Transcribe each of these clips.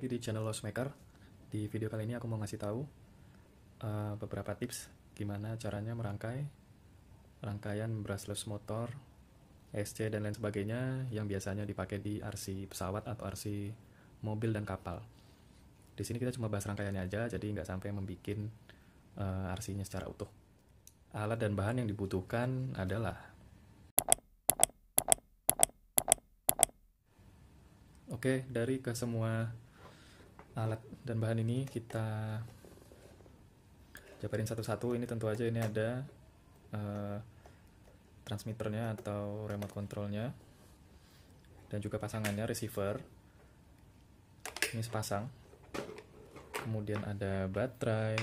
lagi di channel Losmaker. Di video kali ini aku mau ngasih tahu beberapa tips gimana caranya rangkaian brushless motor, SC dan lain sebagainya yang biasanya dipakai di RC pesawat atau RC mobil dan kapal. Di sini kita cuma bahas rangkaiannya aja, jadi nggak sampai membuat RC-nya secara utuh. Alat dan bahan yang dibutuhkan adalah dari ke semua alat dan bahan ini kita jabarin satu-satu. Ini tentu aja ini ada transmitternya atau remote controlnya dan juga pasangannya, receiver ini sepasang. Kemudian ada baterai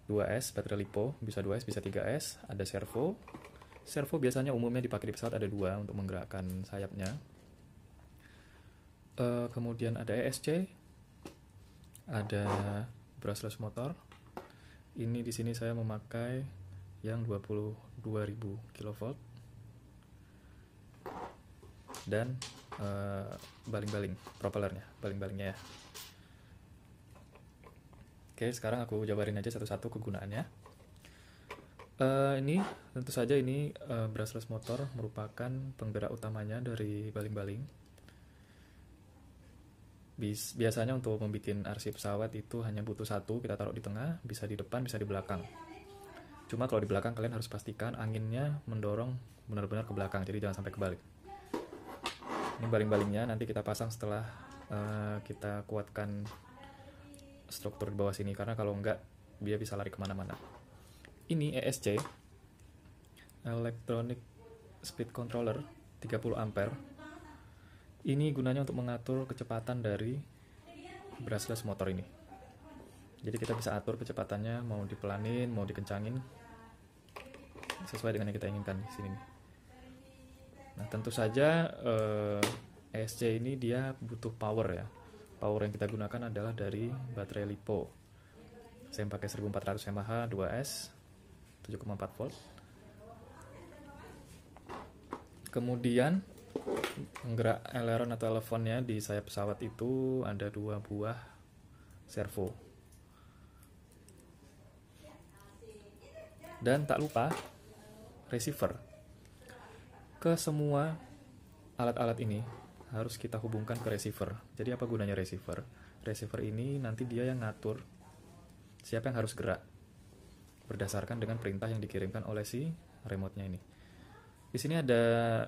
2S, baterai lipo, bisa 2S bisa 3S. Ada servo biasanya umumnya dipakai di pesawat, ada 2 untuk menggerakkan sayapnya. Kemudian ada ESC, ada brushless motor. Ini di sini saya memakai yang 22.000 kV dan baling-baling propellernya, baling-balingnya ya. Oke, sekarang aku jabarin aja satu-satu kegunaannya. Ini tentu saja ini brushless motor merupakan penggerak utamanya dari baling-baling. Biasanya untuk membuat RC pesawat itu hanya butuh satu, kita taruh di tengah, bisa di depan, bisa di belakang. Cuma kalau di belakang kalian harus pastikan anginnya mendorong benar-benar ke belakang, jadi jangan sampai kebalik. Ini baling-balingnya nanti kita pasang setelah kita kuatkan struktur di bawah sini, karena kalau enggak dia bisa lari kemana-mana. Ini ESC, Electronic Speed Controller, 30 ampere. Ini gunanya untuk mengatur kecepatan dari brushless motor ini. Jadi kita bisa atur kecepatannya, mau dipelanin, mau dikencangin, sesuai dengan yang kita inginkan di sini. Nah, tentu saja ESC ini dia butuh power ya. Power yang kita gunakan adalah dari baterai lipo. Saya pakai 1400 mAh 2S 7,4 volt. Kemudian penggerak aileron atau elephantnya di sayap pesawat itu ada 2 buah servo. Dan tak lupa receiver. Ke semua alat-alat ini harus kita hubungkan ke receiver. Jadi apa gunanya receiver? Receiver ini nanti dia yang ngatur siapa yang harus gerak berdasarkan dengan perintah yang dikirimkan oleh si remote-nya ini. Di sini ada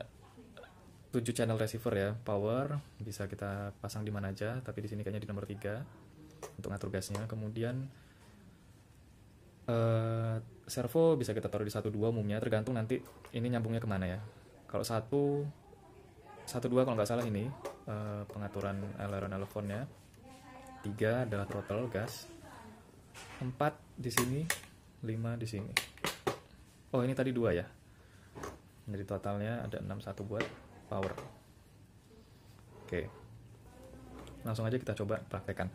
7 channel receiver ya, power bisa kita pasang di mana aja, tapi di sini kayaknya di nomor 3 untuk ngatur gasnya. Kemudian servo bisa kita taruh di 1, 2 umumnya, tergantung nanti ini nyambungnya kemana ya. Kalau 1, 2 kalau nggak salah ini pengaturan aileron elephantnya. 3 adalah throttle gas. 4 di sini, 5 di sini. Oh, ini tadi 2 ya. Jadi totalnya ada 6, 1 buat power. Oke. Langsung aja kita coba praktekkan.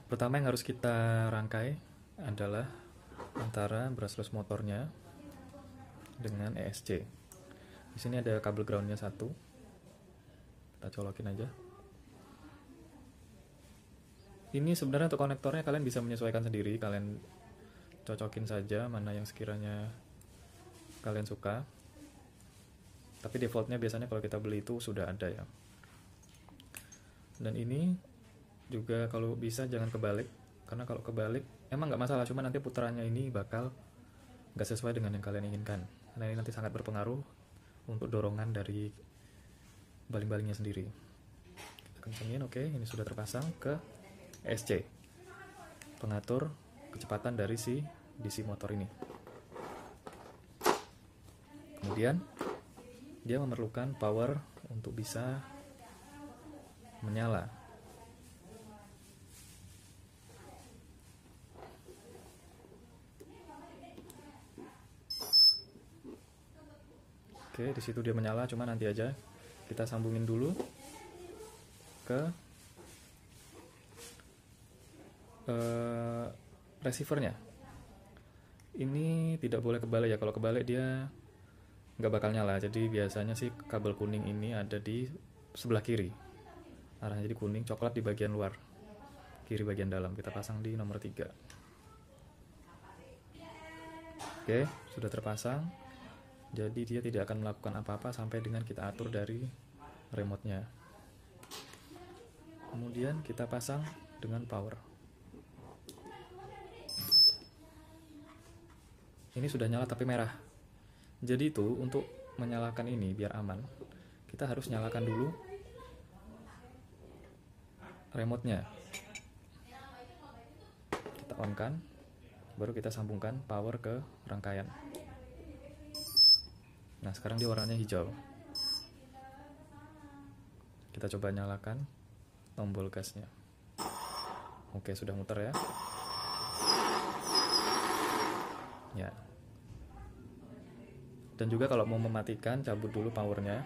Pertama yang harus kita rangkai adalah antara brushless motornya dengan ESC. Di sini ada kabel groundnya 1. Kita colokin aja. Ini sebenarnya untuk konektornya kalian bisa menyesuaikan sendiri, kalian cocokin saja mana yang sekiranya kalian suka. Tapi defaultnya biasanya kalau kita beli itu sudah ada ya. Dan ini juga kalau bisa jangan kebalik, karena kalau kebalik emang nggak masalah, cuma nanti putarannya ini bakal nggak sesuai dengan yang kalian inginkan. Nah, ini nanti sangat berpengaruh untuk dorongan dari baling-balingnya sendiri. Kita kencengin, oke, ini sudah terpasang ke ESC, pengatur kecepatan dari si DC motor ini. Kemudian dia memerlukan power untuk bisa menyala. Oke, di situ dia menyala, cuma nanti aja kita sambungin dulu ke receivernya. Ini tidak boleh kebalik ya, kalau kebalik dia nggak bakal nyala. Jadi biasanya sih kabel kuning ini ada di sebelah kiri. arahnya jadi kuning, coklat di bagian luar, kiri bagian dalam. Kita pasang di nomor 3. Oke, sudah terpasang. Jadi dia tidak akan melakukan apa-apa sampai dengan kita atur dari remote-nya. Kemudian kita pasang dengan power. Ini sudah nyala tapi merah. Jadi itu untuk menyalakan ini biar aman, kita harus nyalakan dulu remote-nya. Kita on-kan, baru kita sambungkan power ke rangkaian. Nah, sekarang dia warnanya hijau. Kita coba nyalakan tombol gasnya. Oke, sudah muter ya. Ya. Dan juga kalau mau mematikan, cabut dulu powernya,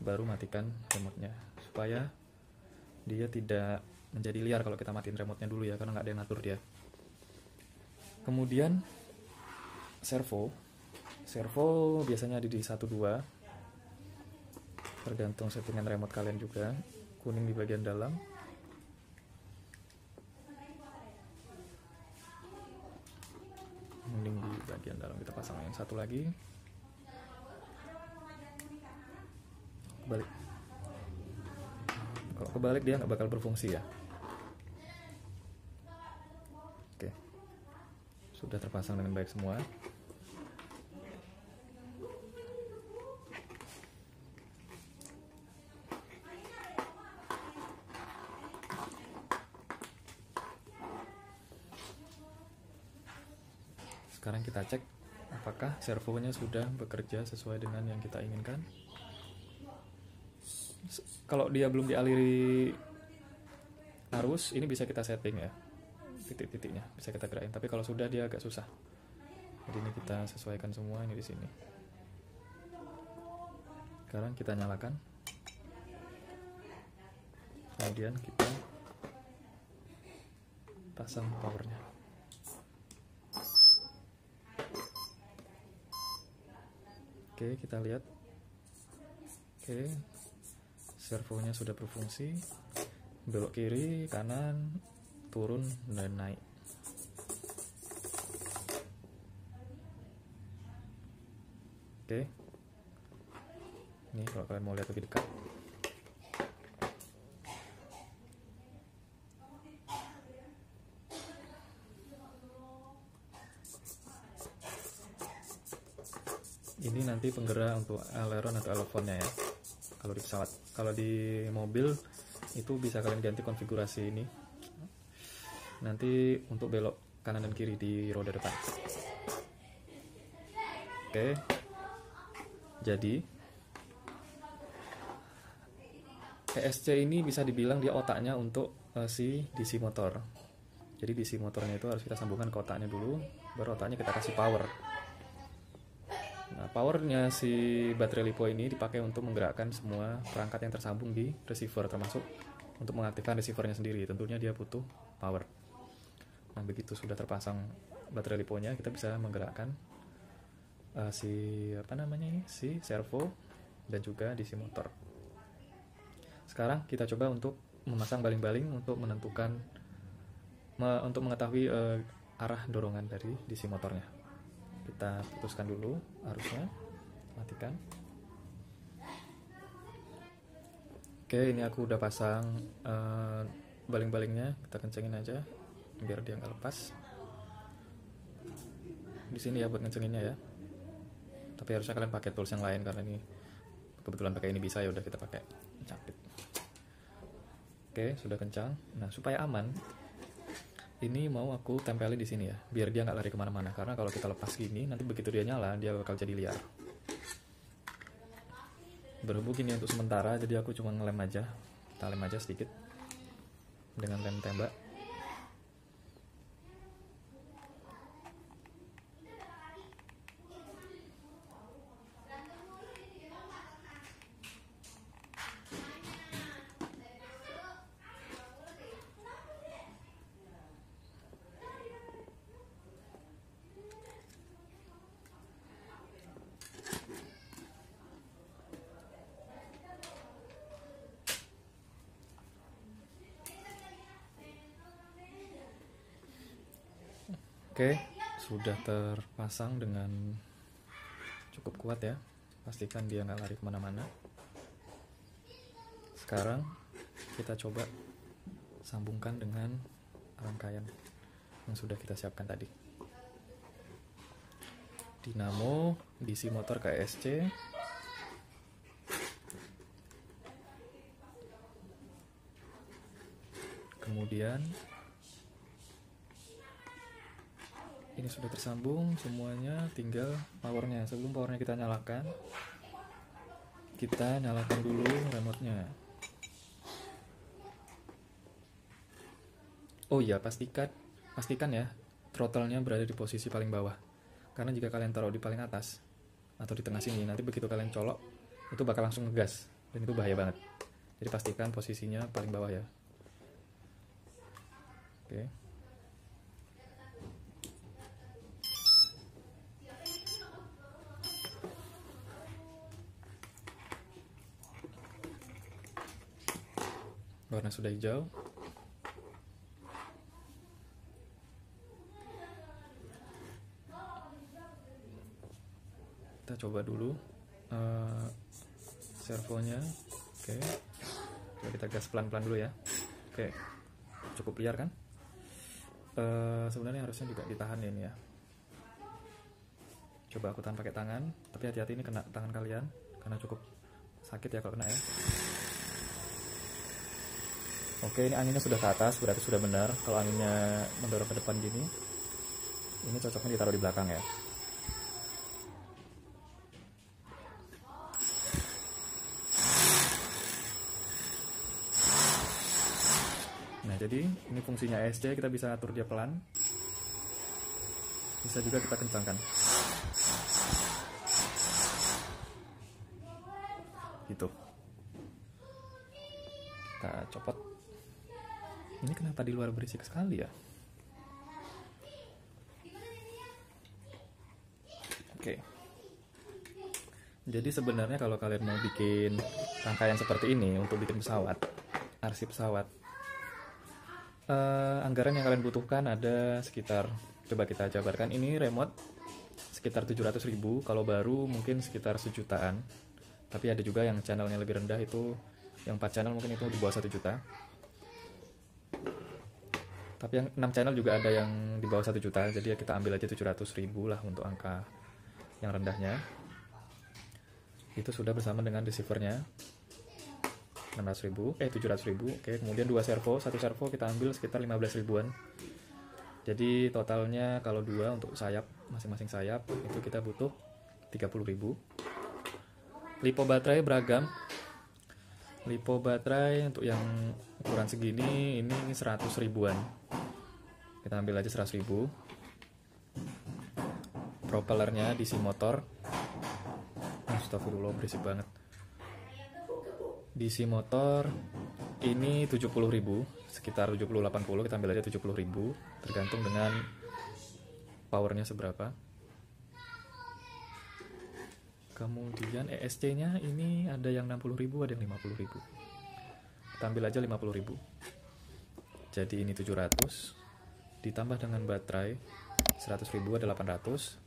baru matikan remote-nya, supaya dia tidak menjadi liar kalau kita matiin remote-nya dulu ya, karena nggak ada yang ngatur dia. Kemudian servo biasanya ada di 1-2, tergantung settingan remote kalian juga. Kuning di bagian dalam, kuning di bagian dalam. Kita pasang yang satu lagi, kebalik. Kalau kebalik dia nggak bakal berfungsi ya. Oke, sudah terpasang dengan baik semua. Sekarang kita cek apakah servonya sudah bekerja sesuai dengan yang kita inginkan. Kalau dia belum dialiri arus, ini bisa kita setting ya, titik-titiknya bisa kita gerakin. Tapi kalau sudah, dia agak susah. Jadi ini kita sesuaikan semua ini di sini. Sekarang kita nyalakan, kemudian kita pasang powernya. Oke, kita lihat. Oke, servonya sudah berfungsi. Belok kiri, kanan, turun, dan naik. Oke, ini kalau kalian mau lihat lebih dekat. Ini nanti penggerak untuk aileron atau elephantnya ya, kalau di pesawat. Kalau di mobil itu bisa kalian ganti konfigurasi ini nanti untuk belok kanan dan kiri di roda depan. Oke, jadi ESC ini bisa dibilang dia otaknya untuk si DC motor. Jadi DC motornya itu harus kita sambungkan ke otaknya dulu, baru otaknya kita kasih power. Nah, powernya si baterai LiPo ini dipakai untuk menggerakkan semua perangkat yang tersambung di receiver, termasuk untuk mengaktifkan receivernya sendiri. Tentunya dia butuh power. Nah, begitu sudah terpasang baterai LiPo-nya, kita bisa menggerakkan si servo dan juga DC motor. Sekarang kita coba untuk memasang baling-baling untuk menentukan, untuk mengetahui arah dorongan dari DC motornya. Kita putuskan dulu arusnya, matikan. Oke, ini aku udah pasang baling-balingnya. Kita kencengin aja biar dia nggak lepas. Di sini ya buat ngencenginnya ya. Tapi harusnya kalian pakai tools yang lain, karena ini kebetulan pakai ini bisa, ya udah kita pakai capit. Oke, sudah kencang. Nah, supaya aman, ini mau aku tempelin di sini ya, biar dia nggak lari kemana-mana. Karena kalau kita lepas gini, nanti begitu dia nyala, dia bakal jadi liar. Berhubung ini untuk sementara, jadi aku cuma ngelem aja. Kita lem aja sedikit dengan lem tembak. Oke, sudah terpasang dengan cukup kuat ya. Pastikan dia nggak lari kemana-mana. Sekarang kita coba sambungkan dengan rangkaian yang sudah kita siapkan tadi. Dinamo, DC motor ke ESC, kemudian ini sudah tersambung semuanya, tinggal powernya. Sebelum powernya kita nyalakan dulu remote-nya. Oh iya, pastikan ya throttle-nya berada di posisi paling bawah. Karena jika kalian taruh di paling atas atau di tengah sini, nanti begitu kalian colok itu bakal langsung ngegas dan itu bahaya banget. Jadi pastikan posisinya paling bawah ya. Oke. Warna sudah hijau. Kita coba dulu servonya. Oke. Coba kita gas pelan-pelan dulu ya. Oke. Cukup liar kan? Sebenarnya harusnya juga ditahan ini ya. Coba aku tahan pakai tangan, tapi hati-hati ini kena tangan kalian karena cukup sakit ya kalau kena ya. Oke, ini anginnya sudah ke atas, berarti sudah benar. Kalau anginnya mendorong ke depan gini, ini cocoknya ditaruh di belakang ya. Nah, jadi ini fungsinya ESC, kita bisa atur dia pelan. Bisa juga kita kencangkan. Gitu. Kita copot. Ini kenapa di luar berisik sekali ya? Oke. Jadi sebenarnya kalau kalian mau bikin rangkaian seperti ini untuk bikin pesawat, RC pesawat, anggaran yang kalian butuhkan ada sekitar, coba kita jabarkan, ini remote sekitar 700.000, kalau baru mungkin sekitar 1 jutaan. Tapi ada juga yang channelnya lebih rendah, itu yang 4 channel mungkin itu di bawah 1 juta. Tapi yang 6 channel juga ada yang di bawah 1 juta, jadi kita ambil aja 700.000 lah untuk angka yang rendahnya. Itu sudah bersama dengan receivernya 700.000. Oke, kemudian 2 servo, satu servo kita ambil sekitar 15 ribuan. Jadi totalnya kalau 2 untuk sayap, masing-masing sayap itu kita butuh 30.000. Lipo baterai beragam. Lipo baterai untuk yang ukuran segini ini 100 ribuan. Kita ambil aja 100.000. Propellernya DC motor. Astagfirullah, berisik banget. DC motor ini 70.000, sekitar 70-80, kita ambil aja 70.000, tergantung dengan powernya seberapa. Kemudian ESC-nya ini ada yang 60.000, ada yang 50.000. Kita ambil aja 50.000. Jadi ini 700 ditambah dengan baterai 100.000 ada 800.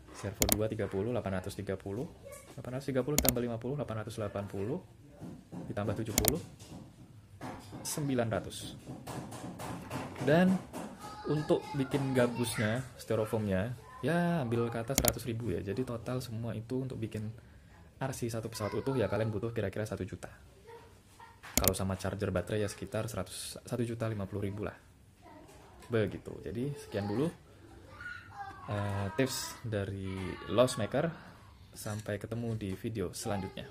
Servo 2 30, 830. 830 ditambah 50, 880. Ditambah 70, 900. Dan untuk bikin gabusnya, styrofoamnya, ya ambil kata 100.000 ya. Jadi total semua itu untuk bikin RC satu pesawat utuh ya kalian butuh kira-kira 1 juta. Kalau sama charger baterai ya sekitar 1.050.000 lah. Begitu. Jadi sekian dulu tips dari Loss Maker. Sampai ketemu di video selanjutnya.